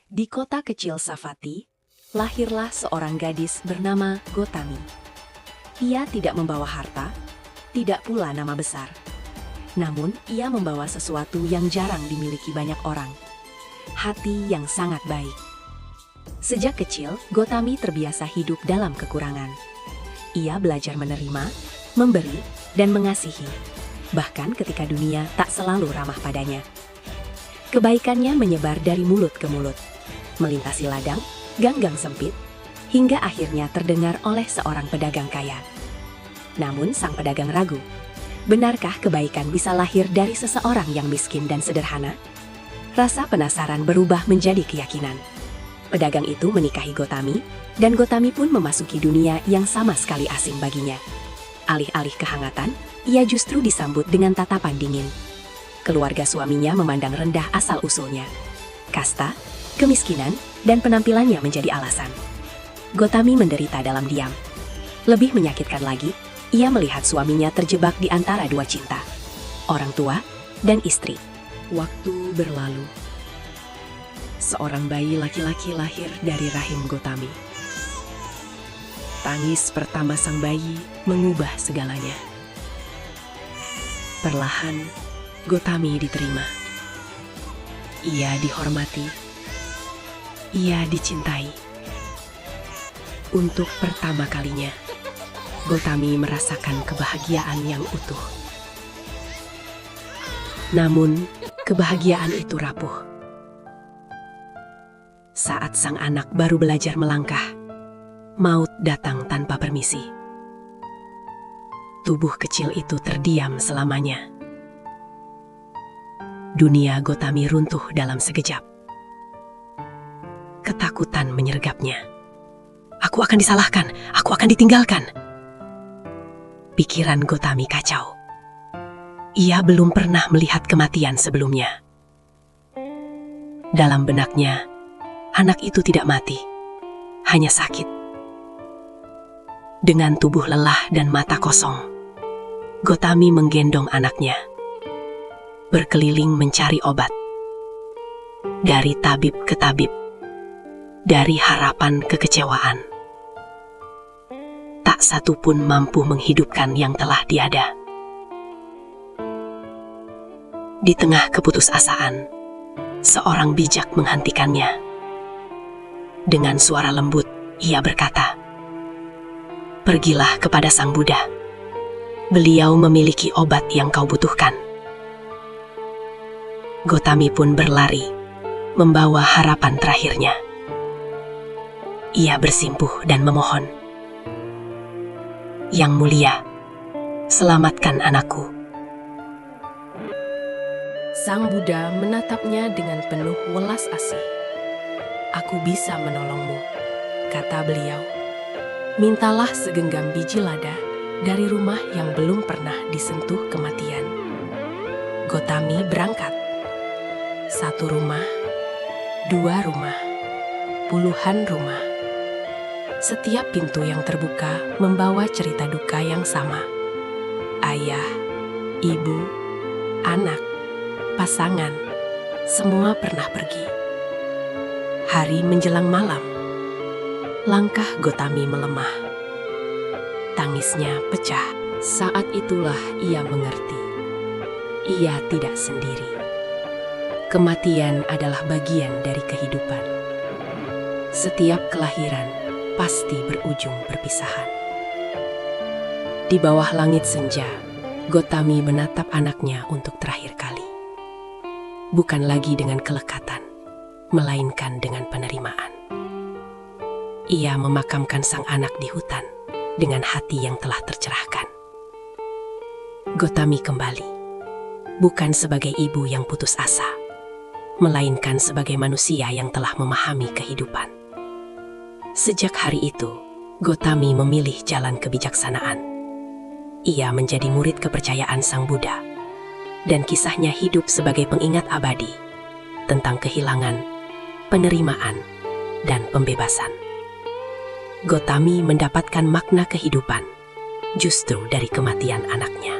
Di kota kecil Savatthi, lahirlah seorang gadis bernama Gautami. Ia tidak membawa harta, tidak pula nama besar. Namun, ia membawa sesuatu yang jarang dimiliki banyak orang. Hati yang sangat baik. Sejak kecil, Gautami terbiasa hidup dalam kekurangan. Ia belajar menerima, memberi, dan mengasihi. Bahkan ketika dunia tak selalu ramah padanya. Kebaikannya menyebar dari mulut ke mulut, melintasi ladang, gang-gang sempit, hingga akhirnya terdengar oleh seorang pedagang kaya. Namun sang pedagang ragu. Benarkah kebaikan bisa lahir dari seseorang yang miskin dan sederhana? Rasa penasaran berubah menjadi keyakinan. Pedagang itu menikahi Gautami, dan Gautami pun memasuki dunia yang sama sekali asing baginya. Alih-alih kehangatan, ia justru disambut dengan tatapan dingin. Keluarga suaminya memandang rendah asal-usulnya. Kasta, kemiskinan, dan penampilannya menjadi alasan. Gautami menderita dalam diam. Lebih menyakitkan lagi, ia melihat suaminya terjebak di antara dua cinta, orang tua dan istri. Waktu berlalu. Seorang bayi laki-laki lahir dari rahim Gautami. Tangis pertama sang bayi mengubah segalanya. Perlahan, Gautami diterima. Ia dihormati. Ia dicintai. Untuk pertama kalinya, Gautami merasakan kebahagiaan yang utuh. Namun, kebahagiaan itu rapuh. Saat sang anak baru belajar melangkah, maut datang tanpa permisi. Tubuh kecil itu terdiam selamanya. Dunia Gautami runtuh dalam sekejap. Ketakutan menyergapnya. Aku akan disalahkan, aku akan ditinggalkan. Pikiran Gautami kacau. Ia belum pernah melihat kematian sebelumnya. Dalam benaknya, anak itu tidak mati, hanya sakit. Dengan tubuh lelah dan mata kosong, Gautami menggendong anaknya, berkeliling mencari obat. Dari tabib ke tabib, dari harapan ke kecewaan. Tak satu pun mampu menghidupkan yang telah tiada. Di tengah keputusasaan, seorang bijak menghentikannya. Dengan suara lembut, ia berkata, "Pergilah kepada Sang Buddha. Beliau memiliki obat yang kau butuhkan." Gautami pun berlari, membawa harapan terakhirnya. Ia bersimpuh dan memohon, "Yang mulia, selamatkan anakku." Sang Buddha menatapnya dengan penuh welas asih. "Aku bisa menolongmu," kata beliau. "Mintalah segenggam biji lada dari rumah yang belum pernah disentuh kematian." Gautami berangkat. Satu rumah, dua rumah, puluhan rumah. Setiap pintu yang terbuka membawa cerita duka yang sama. Ayah, ibu, anak, pasangan, semua pernah pergi. Hari menjelang malam, langkah Gautami melemah. Tangisnya pecah. Saat itulah ia mengerti. Ia tidak sendiri. Kematian adalah bagian dari kehidupan. Setiap kelahiran pasti berujung perpisahan. Di bawah langit senja, Gautami menatap anaknya untuk terakhir kali. Bukan lagi dengan kelekatan, melainkan dengan penerimaan. Ia memakamkan sang anak di hutan dengan hati yang telah tercerahkan. Gautami kembali, bukan sebagai ibu yang putus asa, melainkan sebagai manusia yang telah memahami kehidupan. Sejak hari itu, Gautami memilih jalan kebijaksanaan. Ia menjadi murid kepercayaan Sang Buddha, dan kisahnya hidup sebagai pengingat abadi tentang kehilangan, penerimaan, dan pembebasan. Gautami mendapatkan makna kehidupan justru dari kematian anaknya.